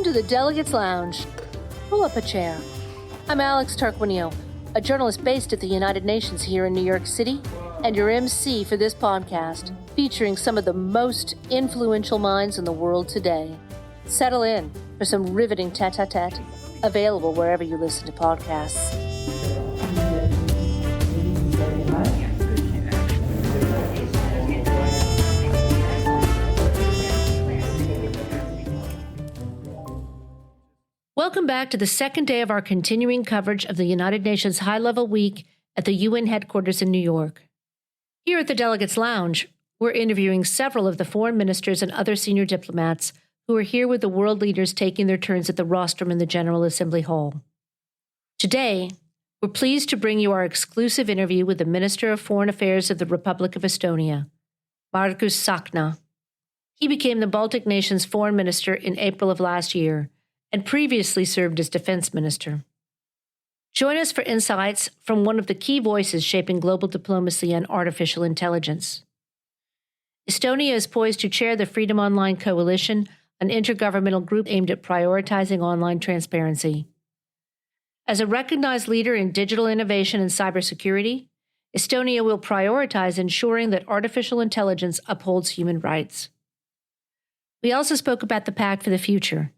to the Delegates Lounge. Pull up a chair. I'm Alex Tarquinio, a journalist based at the United Nations here in New York City, and your MC for this podcast, featuring some of the most influential minds in the world today. Settle in for some riveting tete-a-tete, available wherever you listen to podcasts. Welcome back to the second day of our continuing coverage of the United Nations High-Level Week at the UN headquarters in New York. Here at the Delegates Lounge, we're interviewing several of the foreign ministers and other senior diplomats who are here with the world leaders taking their turns at the rostrum in the General Assembly Hall. Today, we're pleased to bring you our exclusive interview with the Minister of Foreign Affairs of the Republic of Estonia, Margus Tsahkna. He became the Baltic nation's foreign minister in April of last year, and previously served as defense minister. Join us for insights from one of the key voices shaping global diplomacy and artificial intelligence. Estonia is poised to chair the Freedom Online Coalition, an intergovernmental group aimed at prioritizing online transparency. As a recognized leader in digital innovation and cybersecurity, Estonia will prioritize ensuring that artificial intelligence upholds human rights. We also spoke about the Pact for the Future,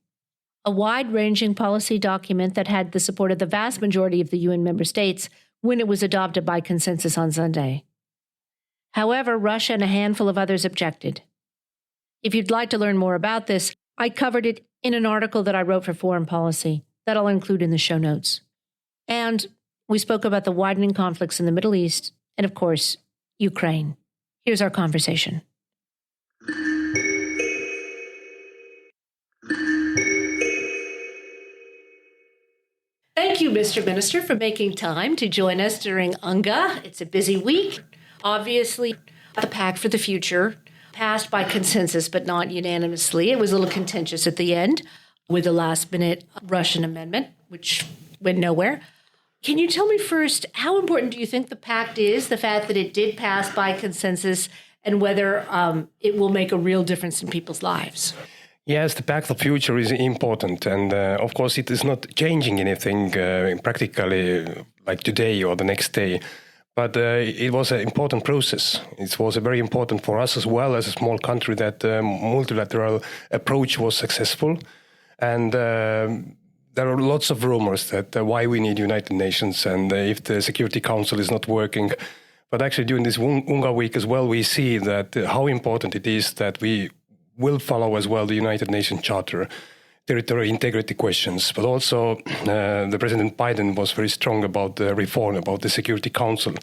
a wide-ranging policy document that had the support of the vast majority of the UN member states when it was adopted by consensus on Sunday. However, Russia and a handful of others objected. If you'd like to learn more about this, I covered it in an article that I wrote for Foreign Policy that I'll include in the show notes. And we spoke about the widening conflicts in the Middle East and, of course, Ukraine. Here's our conversation. Thank you, Mr. Minister, for making time to join us during UNGA. It's a busy week. Obviously, the Pact for the Future passed by consensus, but not unanimously. It was a little contentious at the end with the last-minute Russian amendment, which went nowhere. Can you tell me first, how important do you think the Pact is, the fact that it did pass by consensus, and whether it will make a real difference in people's lives? Yes, the Pact of Future is important, and of course it is not changing anything practically like today or the next day, but it was an important process. It was very important for us as well as a small country that multilateral approach was successful, and there are lots of rumors that why we need United Nations and if the Security Council is not working. But actually during this UNGA week as well, we see that how important it is that we will follow as well the United Nations Charter, territorial integrity questions, but also the President Biden was very strong about the reform, about the Security Council.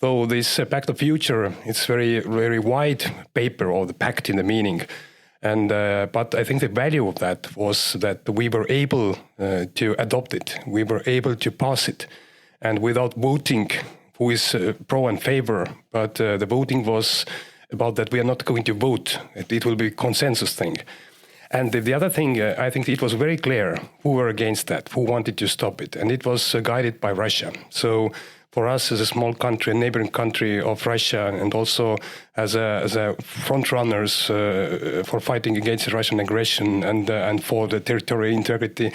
Though this Pact of Future, it's very, very wide paper, or the pact in the meaning. And but I think the value of that was that we were able to adopt it, we were able to pass it, and without voting who is pro and favor, but the voting was about that we are not going to vote. It will be a consensus thing. And the other thing, I think it was very clear who were against that, who wanted to stop it. And it was guided by Russia. So for us as a small country, a neighboring country of Russia, and also as a front runners for fighting against Russian aggression and for the territorial integrity,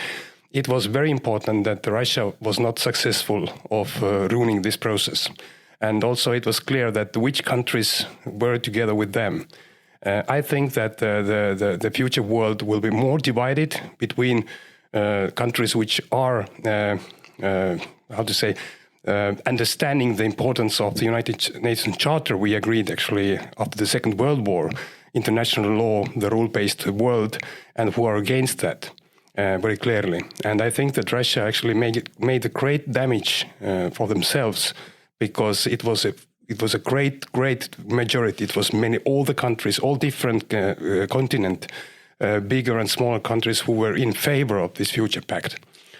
it was very important that Russia was not successful of ruining this process. And also it was clear that which countries were together with them. I think that the future world will be more divided between countries which are, understanding the importance of the United Nations Charter. We agreed actually after the Second World War, international law, the rule-based world, and who are against that very clearly. And I think that Russia actually made a great damage for themselves, because it was a great majority. It was all the countries, all different continent, bigger and smaller countries who were in favor of this future pact.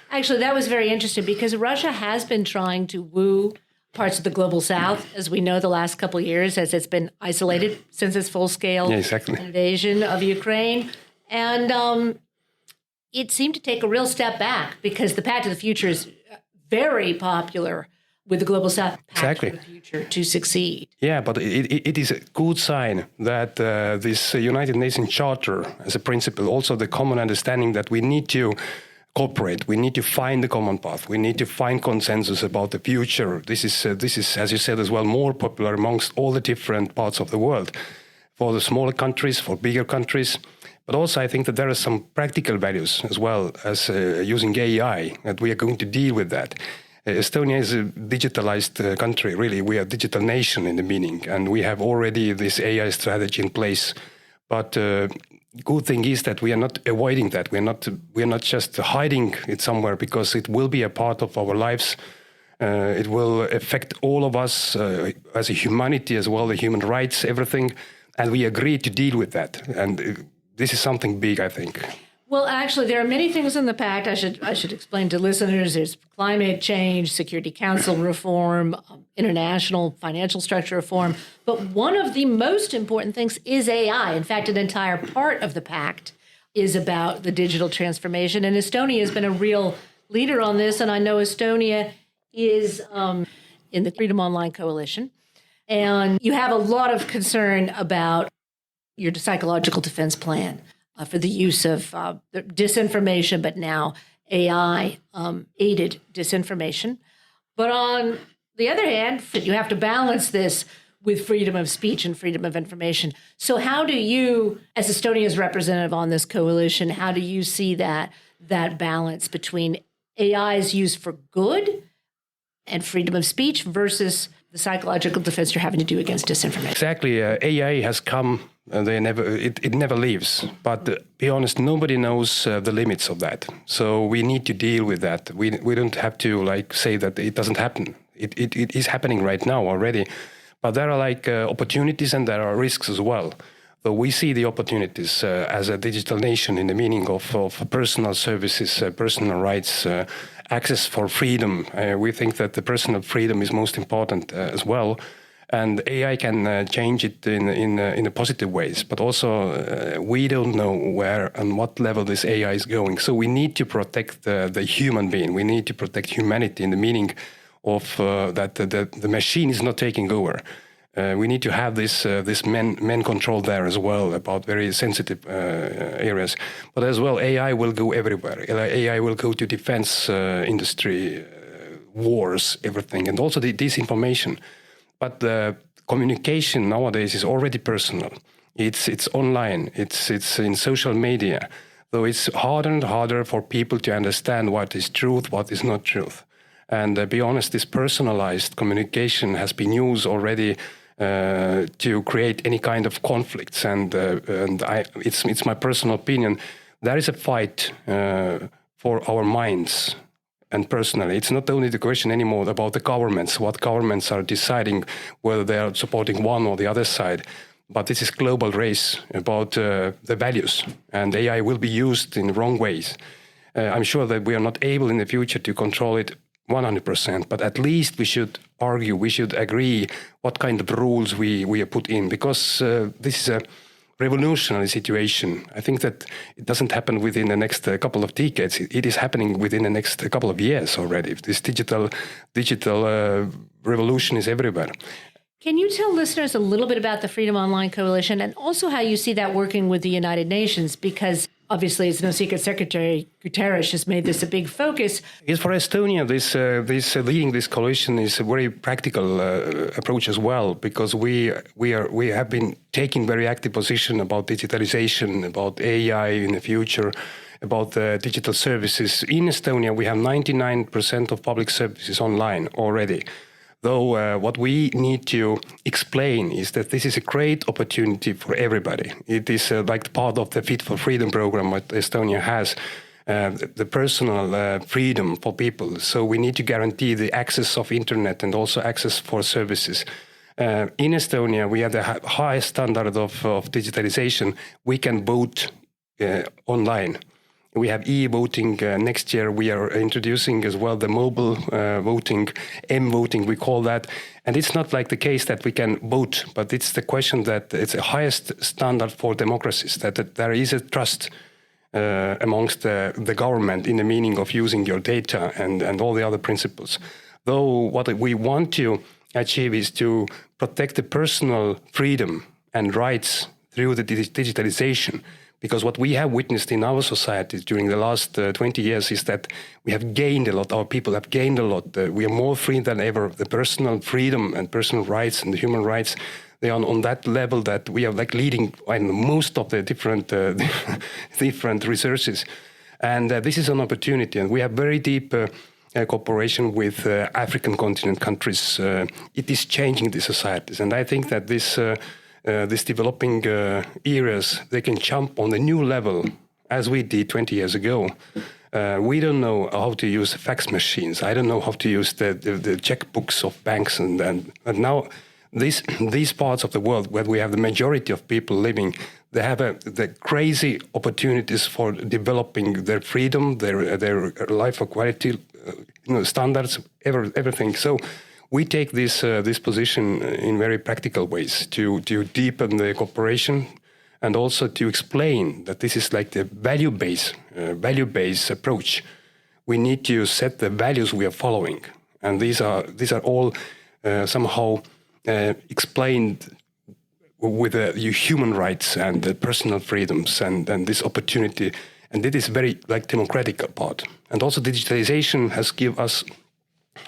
Actually, that was very interesting because Russia has been trying to woo parts of the global south, as we know, the last couple of years, as it's been isolated since its full-scale invasion of Ukraine. And it seemed to take a real step back because the Pact of the Future is very popular with the Global South Pact Exactly. for the future to succeed. Yeah, but it is a good sign that this United Nations Charter as a principle, also the common understanding that we need to cooperate, we need to find the common path, we need to find consensus about the future. This is, as you said as well, more popular amongst all the different parts of the world, for the smaller countries, for bigger countries. But also I think that there are some practical values as well as using AI, that we are going to deal with that. Estonia is a digitalized country, really. We are a digital nation in the meaning, and we have already this AI strategy in place. But good thing is that we are not avoiding that. We are not just hiding it somewhere, because it will be a part of our lives. It will affect all of us as a humanity as well, the human rights, everything. And we agree to deal with that. And this is something big, I think. Well, actually, there are many things in the pact. I should explain to listeners. There's climate change, Security Council reform, international financial structure reform. But one of the most important things is AI. In fact, an entire part of the pact is about the digital transformation. And Estonia has been a real leader on this. And I know Estonia is in the Freedom Online Coalition. And you have a lot of concern about your psychological defense plan for the use of disinformation, but now AI-aided disinformation. But on the other hand, you have to balance this with freedom of speech and freedom of information. So how do you, as Estonia's representative on this coalition, how do you see that balance between AI's use for good and freedom of speech versus the psychological defense you're having to do against disinformation? Exactly. AI has come. It never leaves. But be honest, nobody knows the limits of that. So we need to deal with that. We don't have to say that it doesn't happen. It is happening right now already. But there are opportunities and there are risks as well. So we see the opportunities as a digital nation in the meaning of personal services, personal rights, access for freedom. We think that the personal freedom is most important as well. And AI can change it in a positive ways. But also we don't know where and what level this AI is going. So we need to protect the human being. We need to protect humanity in the meaning of that the machine is not taking over. We need to have this men control there as well about very sensitive areas. But as well, AI will go everywhere. AI will go to defense industry, wars, everything, and also the disinformation. But the communication nowadays is already personal. It's online. It's in social media. So it's harder and harder for people to understand what is truth, what is not truth. And be honest, this personalized communication has been used already to create any kind of conflicts. And it's my personal opinion. There is a fight for our minds. And personally, it's not only the question anymore about the governments, what governments are deciding whether they are supporting one or the other side. But this is global race about the values. And AI will be used in wrong ways. I'm sure that we are not able in the future to control it 100%, but at least we should argue, we should agree what kind of rules we put in, because this is a revolutionary situation. I think that it doesn't happen within the next couple of decades. It is happening within the next couple of years already. This digital revolution is everywhere. Can you tell listeners a little bit about the Freedom Online Coalition and also how you see that working with the United Nations? Because obviously, it's no secret, Secretary Guterres has made this a big focus. Yes, for Estonia, this leading this coalition is a very practical approach as well, because we have been taking very active position about digitalization, about AI in the future, about digital services. In Estonia, we have 99% of public services online already. Though what we need to explain is that this is a great opportunity for everybody. It is like part of the Fit for Freedom program that Estonia has, the personal freedom for people. So we need to guarantee the access of internet and also access for services. In Estonia, we have the highest standard of digitalization. We can vote online. We have e-voting. Next year, we are introducing as well the mobile voting, m-voting, we call that. And it's not like the case that we can vote, but it's the question that it's the highest standard for democracies, that there is a trust amongst the government in the meaning of using your data and all the other principles. Though what we want to achieve is to protect the personal freedom and rights through the digitalization. Because what we have witnessed in our societies during the last 20 years is that we have gained a lot, our people have gained a lot. We are more free than ever. The personal freedom and personal rights and the human rights, they are on that level that we are like leading most of the different different researches. And this is an opportunity. And we have very deep cooperation with African continent countries. It is changing the societies. And I think that these developing areas, they can jump on a new level, as we did 20 years ago. We don't know how to use fax machines. I don't know how to use the checkbooks of banks. And now these parts of the world where we have the majority of people living, they have the crazy opportunities for developing their freedom, their life quality, standards, everything. So we take this position in very practical ways to deepen the cooperation and also to explain that this is like the value-based approach. We need to set the values we are following, and these are all somehow explained with the human rights and the personal freedoms and this opportunity, and it is very like democratic part. And also digitalization has given us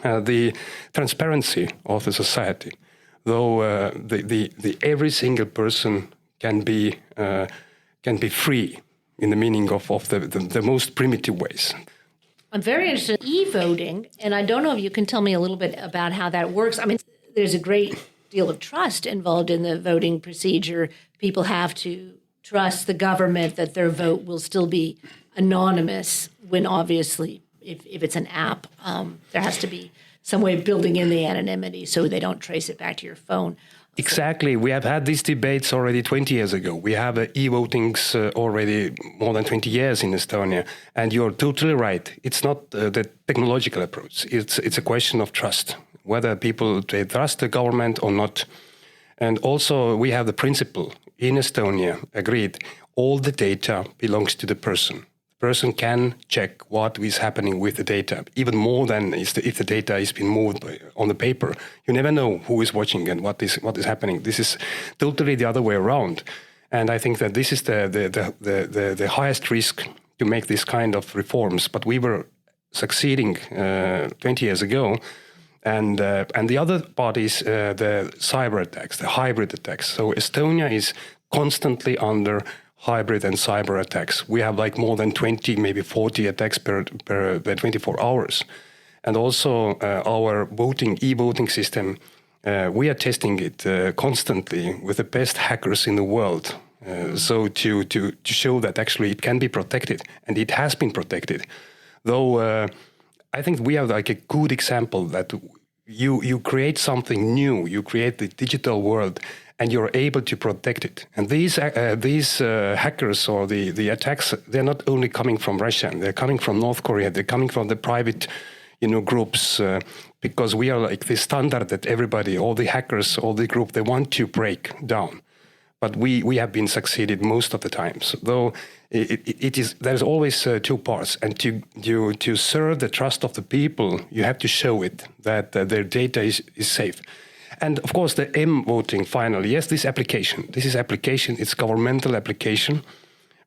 the transparency of the society, though the every single person can be free in the meaning of the most primitive ways. I'm very interested in e-voting, and I don't know if you can tell me a little bit about how that works. I mean, there's a great deal of trust involved in the voting procedure. People have to trust the government that their vote will still be anonymous when obviously if it's an app, there has to be some way of building in the anonymity so they don't trace it back to your phone. Exactly. We have had these debates already 20 years ago. We have e-votings already more than 20 years in Estonia. And you're totally right. It's not the technological approach. It's a question of trust, whether people they trust the government or not. And also we have the principle in Estonia agreed all the data belongs to the person. Person can check what is happening with the data, even more than if the data is being moved on the paper. You never know who is watching and what is happening. This is totally the other way around, and I think that this is the highest risk to make this kind of reforms. But we were succeeding 20 years ago, and the other part is the cyber attacks, the hybrid attacks. So Estonia is constantly under hybrid and cyber attacks. We have like more than 20, maybe 40 attacks per 24 hours. And also our e-voting system, we are testing it constantly with the best hackers in the world. So to show that actually it can be protected, and it has been protected. Though I think we have like a good example that you create something new, you create the digital world, and you're able to protect it. And these hackers or the attacks, they're not only coming from Russia, they're coming from North Korea, they're coming from the private groups, because we are like the standard that everybody, all the hackers, all the group, they want to break down. But we have been succeeded most of the times. Though there's always two parts. And to serve the trust of the people, you have to show it that their data is safe. And of course, the voting finally, yes, this is application, it's governmental application,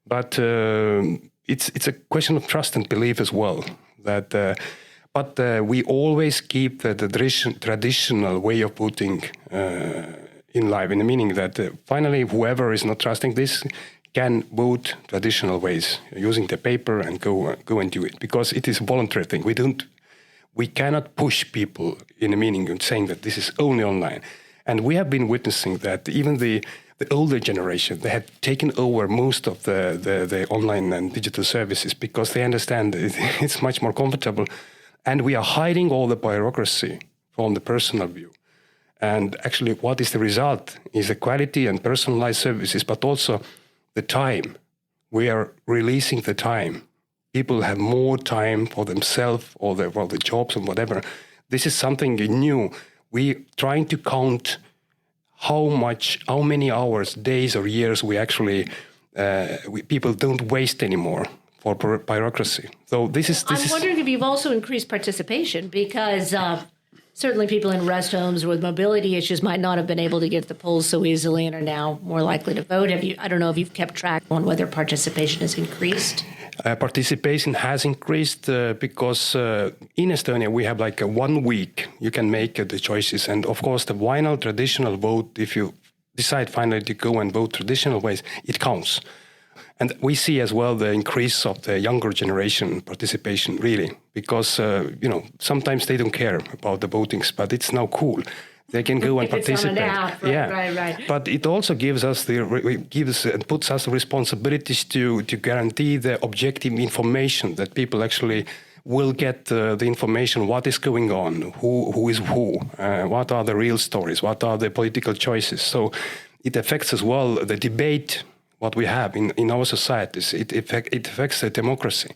but it's a question of trust and belief as well. But we always keep the traditional way of voting in life, in the meaning that finally whoever is not trusting this can vote traditional ways, using the paper and go and do it, because it is a voluntary thing. We cannot push people in a meaning of saying that this is only online. And we have been witnessing that even the older generation, they have taken over most of the online and digital services because they understand it's much more comfortable. And we are hiding all the bureaucracy from the personal view. And actually what is the result is the quality and personalized services, but also the time. We are releasing the time. People have more time for themselves or the jobs and whatever. This is something new. We're trying to count how many hours, days or years we actually, people don't waste anymore for bureaucracy. So I'm wondering if you've also increased participation because certainly people in rest homes with mobility issues might not have been able to get to the polls so easily and are now more likely to vote. I don't know if you've kept track on whether participation has increased. Participation has increased because in Estonia we have like 1 week you can make the choices. And of course, the final traditional vote, if you decide finally to go and vote traditional ways, it counts. And we see as well the increase of the younger generation participation, really, because, sometimes they don't care about the votings, but it's now cool. They can go and participate. Right. But it also gives us and puts us the responsibilities to guarantee the objective information that people actually will get the information, what is going on, who is who, what are the real stories, what are the political choices. So it affects as well the debate, what we have in our societies. It affects the democracy.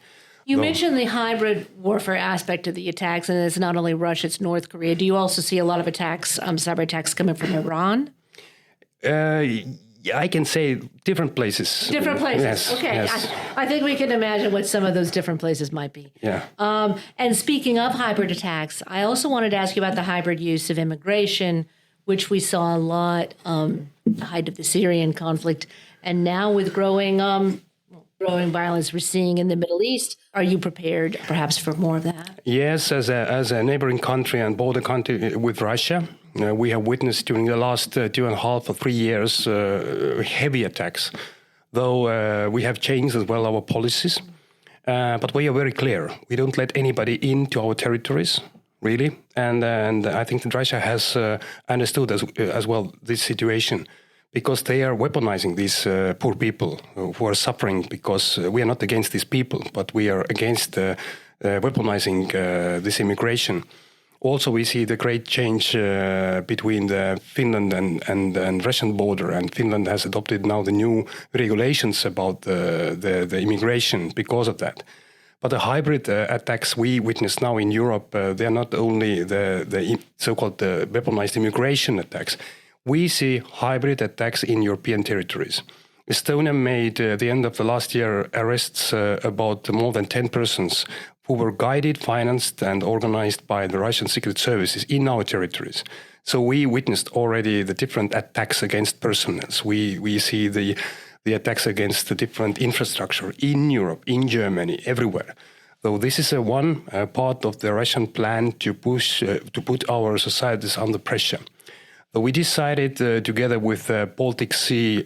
You mentioned the hybrid warfare aspect of the attacks, and it's not only Russia, it's North Korea. Do you also see a lot of attacks, cyber attacks coming from Iran? I can say different places. Different places. Yes, okay. Yes. I think we can imagine what some of those different places might be. Yeah. And speaking of hybrid attacks, I also wanted to ask you about the hybrid use of immigration, which we saw a lot the height of the Syrian conflict, and now with growing violence we're seeing in the Middle East. Are you prepared perhaps for more of that? Yes, as a neighboring country and border country with Russia, we have witnessed during the last 2.5 or 3 years heavy attacks, though we have changed as well our policies. But we are very clear. We don't let anybody into our territories, really. And I think that Russia has understood as well this situation, because they are weaponizing these poor people who are suffering, because we are not against these people, but we are against weaponizing this immigration. Also, we see the great change between the Finland and Russian border, and Finland has adopted now the new regulations about the immigration because of that. But the hybrid attacks we witness now in Europe, they are not only the so-called weaponized immigration attacks. We see hybrid attacks in European territories. Estonia made, at the end of the last year, arrests about more than 10 persons who were guided, financed, and organized by the Russian secret services in our territories. So we witnessed already the different attacks against personnel. We see the attacks against the different infrastructure in Europe, in Germany, everywhere. So this is one part of the Russian plan to put our societies under pressure. So we decided together with Baltic Sea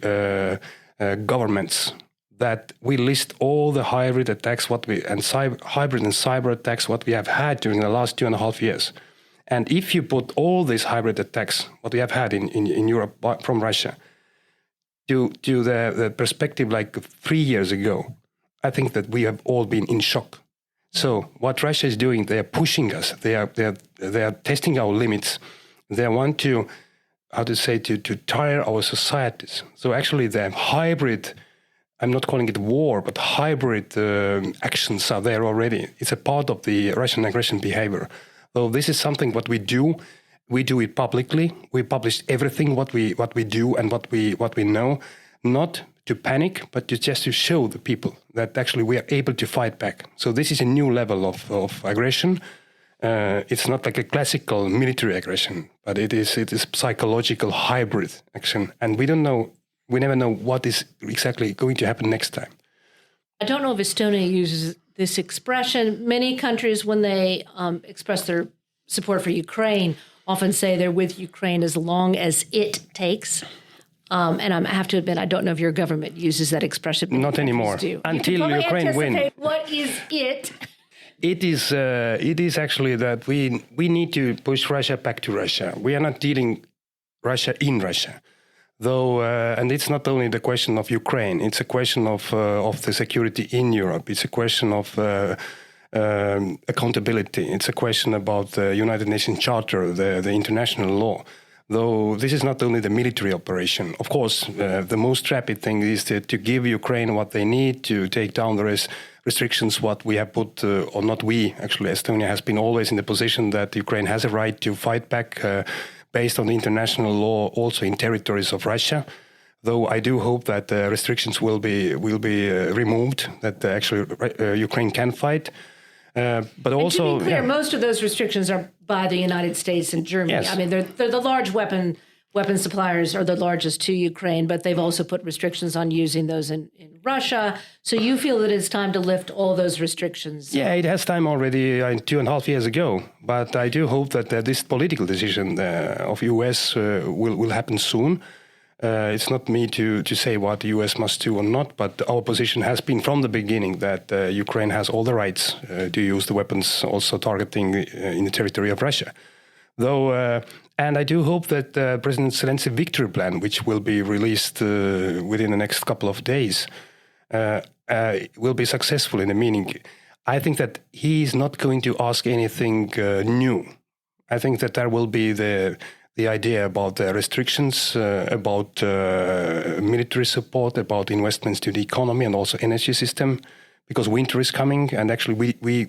governments that we list all the hybrid attacks hybrid and cyber attacks what we have had during the last 2.5 years. And if you put all these hybrid attacks, what we have had in Europe from Russia, to the perspective like 3 years ago, I think that we have all been in shock. So what Russia is doing, they are pushing us. They are testing our limits. They want to tire our societies. So actually the hybrid, I'm not calling it war, but hybrid actions are there already. It's a part of the Russian aggression behavior. So this is something what we do. We do it publicly. We publish everything what we do and what we know, not to panic, but just to show the people that actually we are able to fight back. So this is a new level of aggression. It's not like a classical military aggression, but it is psychological hybrid action, and we never know what is exactly going to happen next time. I don't know if Estonia uses this expression. Many countries, when they express their support for Ukraine, often say they're with Ukraine as long as it takes. And I have to admit, I don't know if your government uses that expression. Not anymore. Until Ukraine wins. What is it? It is actually that we need to push Russia back to Russia. We are not dealing Russia in Russia, though, and it's not only the question of Ukraine. It's a question of the security in Europe. It's a question of accountability. It's a question about the United Nations Charter, the international law. Though this is not only the military operation. Of course, the most rapid thing is to give Ukraine what they need to take down the restrictions what we have put, or not we, actually Estonia has been always in the position that Ukraine has a right to fight back based on the international law also in territories of Russia. Though I do hope that restrictions will be removed, that actually Ukraine can fight. But also, and to be clear, most of those restrictions are by the United States and Germany. Yes. I mean, they're the large weapon suppliers, are the largest to Ukraine, but they've also put restrictions on using those in Russia. So you feel that it's time to lift all those restrictions? Yeah, it has time already 2.5 years ago. But I do hope that this political decision of US will happen soon. It's not me to say what the US must do or not, but our position has been from the beginning that Ukraine has all the rights to use the weapons also targeting in the territory of Russia. Though, and I do hope that President Zelensky's victory plan, which will be released within the next couple of days, will be successful in the meaning. I think that he is not going to ask anything new. I think that there will be the idea about the restrictions, about military support, about investments to the economy and also energy system, because winter is coming. And actually, we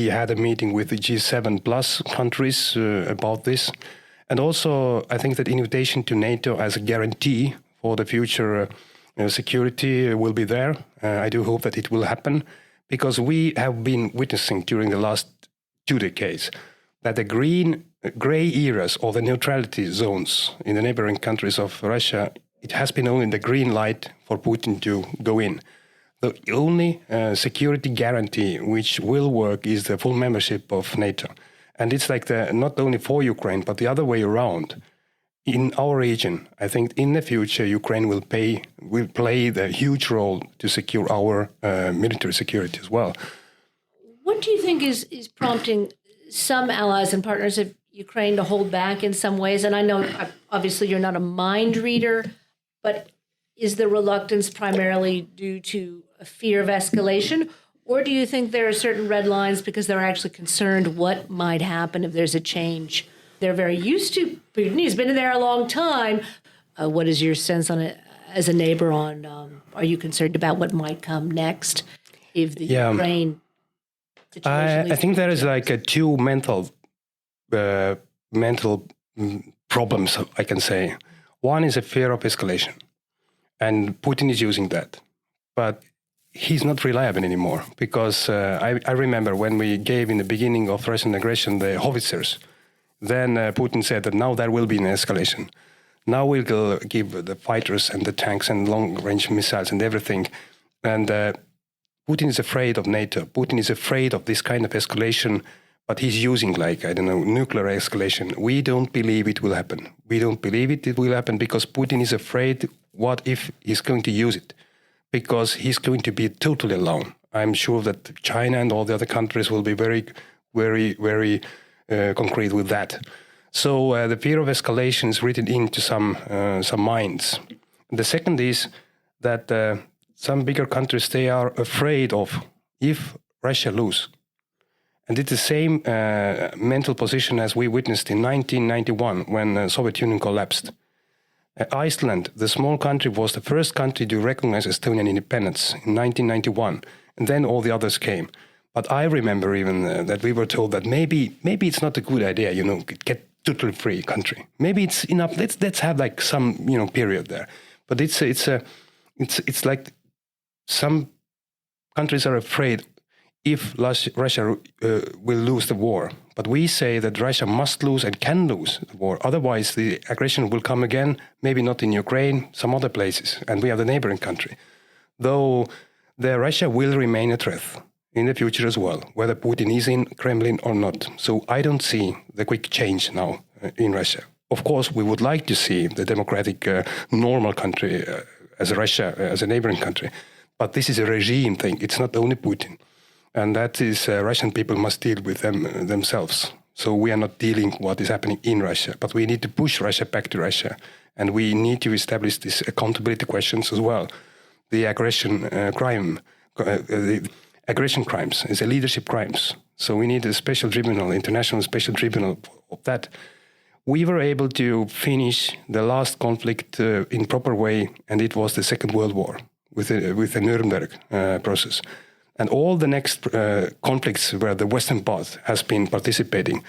had a meeting with the G7 plus countries about this. And also, I think that invitation to NATO as a guarantee for the future security will be there. I do hope that it will happen, because we have been witnessing during the last 2 decades that the gray areas or the neutrality zones in the neighboring countries of Russia, it has been only the green light for Putin to go in. The only security guarantee which will work is the full membership of NATO. And it's like not only for Ukraine, but the other way around. In our region, I think in the future, Ukraine will play the huge role to secure our military security as well. What do you think is prompting some allies and partners of Ukraine to hold back in some ways? And I know, obviously, you're not a mind reader, but is the reluctance primarily due to a fear of escalation? Or do you think there are certain red lines because they're actually concerned what might happen if there's a change? They're very used to Putin. He's been there a long time. What is your sense on it as a neighbor on, are you concerned about what might come next if the Ukraine situation I think there is like two mental problems, I can say. One is a fear of escalation, and Putin is using that. But he's not reliable anymore, because I remember when we gave in the beginning of Russian aggression the howitzers, then Putin said that now there will be an escalation. Now we'll give the fighters and the tanks and long-range missiles and everything. And Putin is afraid of NATO. Putin is afraid of this kind of escalation, but he's using, nuclear escalation. We don't believe it will happen. We don't believe it will happen because Putin is afraid what if he's going to use it, because he's going to be totally alone. I'm sure that China and all the other countries will be very, very, very concrete with that. So the fear of escalation is written into some minds. The second is that some bigger countries, they are afraid of if Russia loses. And it's the same mental position as we witnessed in 1991 when the Soviet Union collapsed. Iceland, the small country, was the first country to recognize Estonian independence in 1991, and then all the others came. But I remember even that we were told that maybe it's not a good idea, get totally free country. Maybe it's enough. Let's have like some period there. But it's like some countries are afraid if Russia will lose the war. But we say that Russia must lose and can lose the war. Otherwise, the aggression will come again, maybe not in Ukraine, some other places. And we are the neighboring country. Though Russia will remain a threat in the future as well, whether Putin is in Kremlin or not. So I don't see the quick change now in Russia. Of course, we would like to see the democratic, normal country as Russia, as a neighboring country. But this is a regime thing. It's not only Putin. And that is Russian people must deal with themselves. So we are not dealing what is happening in Russia, but we need to push Russia back to Russia. And we need to establish these accountability questions as well. The aggression the aggression crimes is a leadership crimes. So we need a special tribunal, international special tribunal of that. We were able to finish the last conflict in proper way, and it was the Second World War with the Nuremberg process. And all the next conflicts where the Western part has been participating,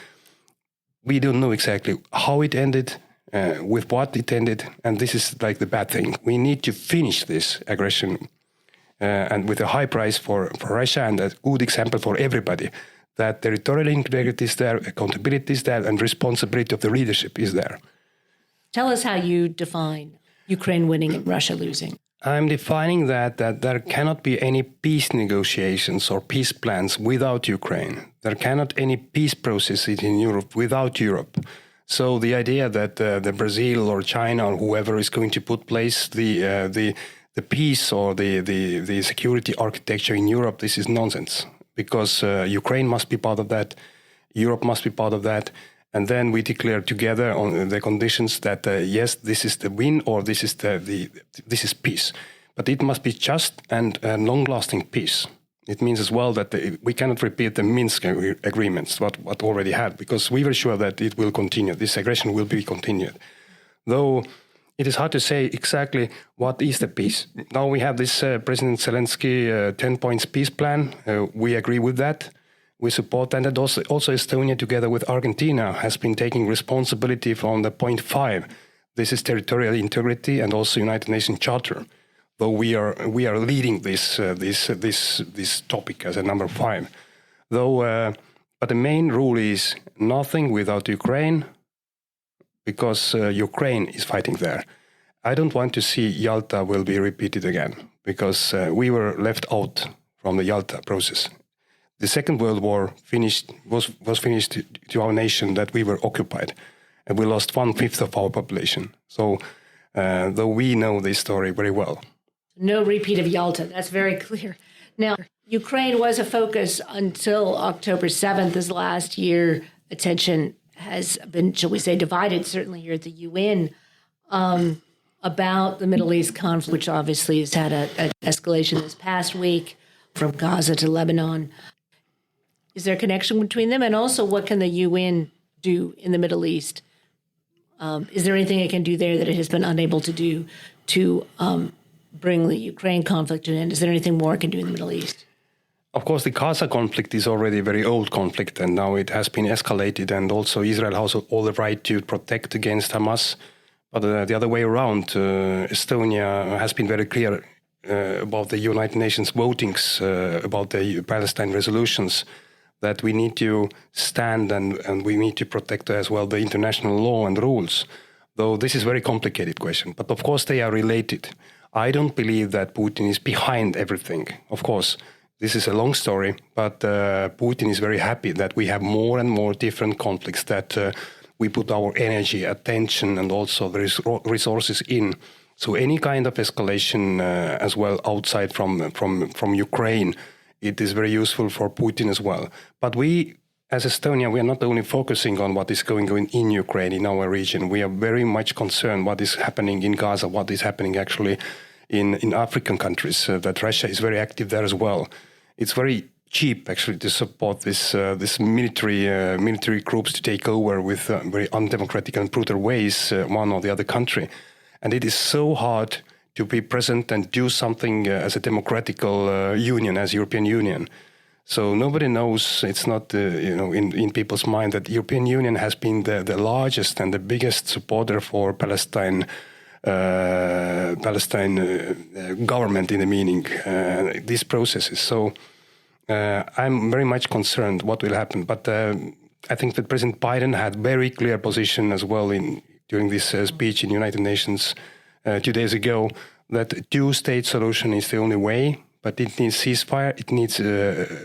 we don't know exactly how it ended, with what it ended, and this is like the bad thing. We need to finish this aggression and with a high price for Russia and a good example for everybody, that territorial integrity is there, accountability is there, and responsibility of the leadership is there. Tell us how you define Ukraine winning and Russia losing. I'm defining that there cannot be any peace negotiations or peace plans without Ukraine. There cannot any peace processes in Europe without Europe. So the idea that the Brazil or China or whoever is going to put place the peace or the security architecture in Europe, this is nonsense. Because Ukraine must be part of that, Europe must be part of that, and then we declare together on the conditions that yes, this is the win or this is peace, but it must be just and long-lasting peace. It means as well that we cannot repeat the Minsk agreements, what already had, because we were sure that it will continue. This aggression will be continued, though. It is hard to say exactly what is the peace. Now we have this President Zelensky 10 points peace plan. We agree with that. We support that. And also Estonia, together with Argentina, has been taking responsibility from the point 5. This is territorial integrity and also United Nations Charter. Though we are leading this topic as a number 5. But the main rule is nothing without Ukraine, because Ukraine is fighting there. I don't want to see Yalta will be repeated again, because we were left out from the Yalta process. The Second World War was finished to our nation that we were occupied, and we lost 1/5 of our population. So, though we know this story very well. No repeat of Yalta. That's very clear. Now, Ukraine was a focus until October 7th, this last year. Attention has been, shall we say, divided, certainly here at the UN, about the Middle East conflict, which obviously has had an escalation this past week from Gaza to Lebanon. Is there a connection between them? And also, what can the UN do in the Middle East? Is there anything it can do there that it has been unable to do to bring the Ukraine conflict to an end? Is there anything more it can do in the Middle East? Of course, the Gaza conflict is already a very old conflict, and now it has been escalated, and also Israel has all the right to protect against Hamas. But the other way around, Estonia has been very clear about the United Nations votings, about the Palestine resolutions, that we need to stand and we need to protect as well the international law and rules. Though this is a very complicated question, but of course they are related. I don't believe that Putin is behind everything, of course. This is a long story, but Putin is very happy that we have more and more different conflicts that we put our energy, attention, and also the resources in. So any kind of escalation as well outside from Ukraine, it is very useful for Putin as well. But we, as Estonia, we are not only focusing on what is going on in Ukraine, in our region. We are very much concerned what is happening in Gaza, what is happening actually in African countries, that Russia is very active there as well. It's very cheap actually to support this military groups to take over with very undemocratic and brutal ways one or the other country, and it is so hard to be present and do something as a democratical union, as European Union. So nobody knows. It's not in people's mind that the European Union has been the largest and the biggest supporter for Palestine government in the meaning these processes. So I'm very much concerned what will happen. But I think that President Biden had very clear position as well during this speech in United Nations 2 days ago, that two-state solution is the only way. But it needs ceasefire, it needs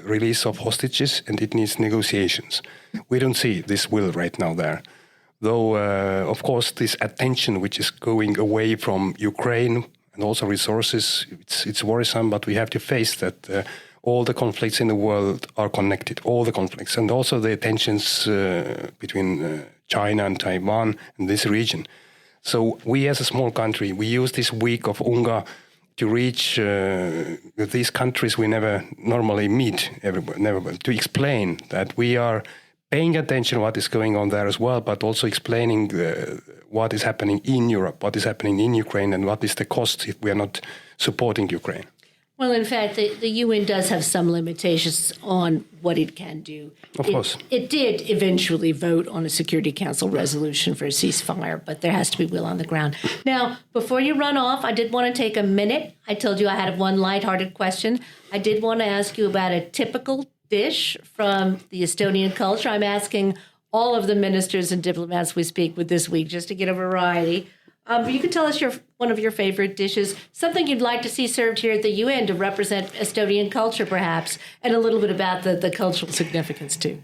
release of hostages, and it needs negotiations. We don't see this will right now there. Though, of course, this attention which is going away from Ukraine and also resources, it's worrisome, but we have to face that all the conflicts in the world are connected, all the conflicts, and also the tensions between China and Taiwan and this region. So we as a small country, we use this week of UNGA to reach these countries we never normally meet, to explain that we are paying attention to what is going on there as well, but also explaining what is happening in Europe, what is happening in Ukraine, and what is the cost if we are not supporting Ukraine. Well, in fact, the UN does have some limitations on what it can do. Of course. It did eventually vote on a Security Council resolution for a ceasefire, but there has to be will on the ground. Now, before you run off, I did want to take a minute. I told you I had one lighthearted question. I did want to ask you about a typical dish from the Estonian culture. I'm asking all of the ministers and diplomats we speak with this week just to get a variety. You can tell us one of your favorite dishes, something you'd like to see served here at the UN to represent Estonian culture, perhaps, and a little bit about the cultural significance too.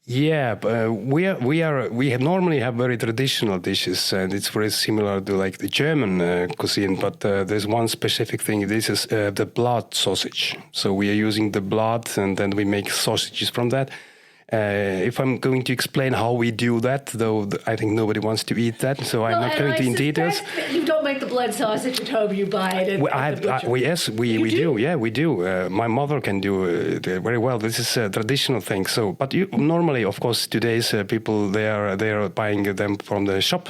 Yeah, we normally have very traditional dishes, and it's very similar to like the German cuisine. But there's one specific thing. This is the blood sausage. So we are using the blood, and then we make sausages from that. If I'm going to explain how we do that, though, I think nobody wants to eat that, so I'm not going to in details. You don't make the blood sausage at home; you buy it. Yes, we do. Yeah, we do. My mother can do it very well. This is a traditional thing. So, but normally, of course, today's people they are buying them from the shop,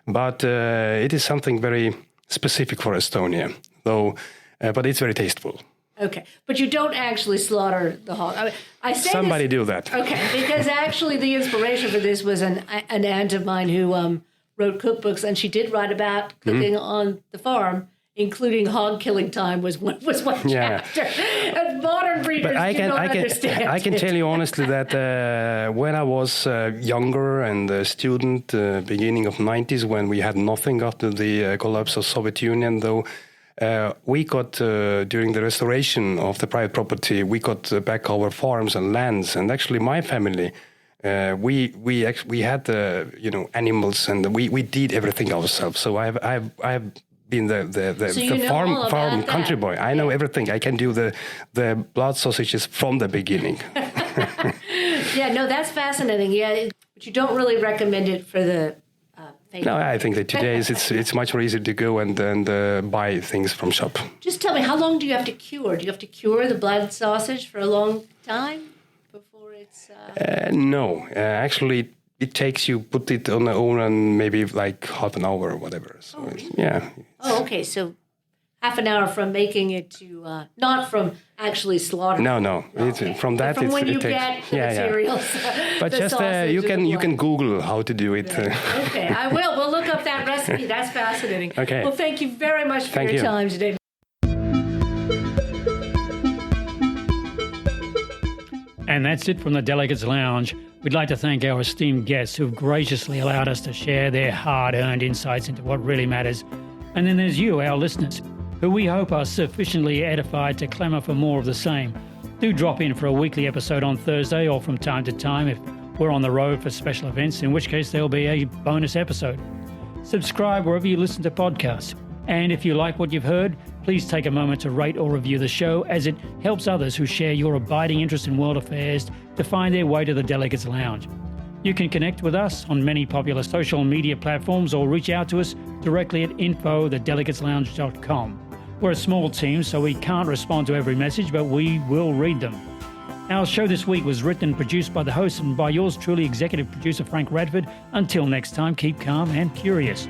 but it is something very specific for Estonia, though. But it's very tasteful. Okay, but you don't actually slaughter the hog. I say somebody do that. Okay, because actually the inspiration for this was an aunt of mine who wrote cookbooks, and she did write about cooking on the farm, including hog killing time was one chapter. And modern breeders understand. I can tell you honestly that when I was younger and a student, beginning of 90s, when we had nothing after the collapse of Soviet Union, though. We got during the restoration of the private property, we got back our farms and lands, and actually my family, we had animals, and we did everything ourselves. So I've been the farm country boy. I know everything. I can do the blood sausages from the beginning. Yeah, no, that's fascinating. Yeah, but you don't really recommend it for the. No, I think that today it's much more easy to go and buy things from shop. Just tell me, how long do you have to cure? Do you have to cure the blood sausage for a long time before it's... No, actually it takes you, put it on the oven maybe like half an hour or whatever. So, yeah. Oh, okay, so half an hour from making it to, not from actually slaughtering. No. Okay. From that, from when it you takes, get the materials. But the just you can Google how to do it. Okay, I will. We'll look up that recipe. That's fascinating. Okay. Well, thank you very much for your time today. And that's it from the Delegates Lounge. We'd like to thank our esteemed guests who've graciously allowed us to share their hard-earned insights into what really matters. And then there's you, our listeners, who we hope are sufficiently edified to clamour for more of the same. Do drop in for a weekly episode on Thursday or from time to time if we're on the road for special events, in which case there'll be a bonus episode. Subscribe wherever you listen to podcasts. And if you like what you've heard, please take a moment to rate or review the show, as it helps others who share your abiding interest in world affairs to find their way to the Delegates Lounge. You can connect with us on many popular social media platforms or reach out to us directly at info@delegateslounge.com. We're a small team, so we can't respond to every message, but we will read them. Our show this week was written and produced by the host and by yours truly, executive producer Frank Radford. Until next time, keep calm and curious.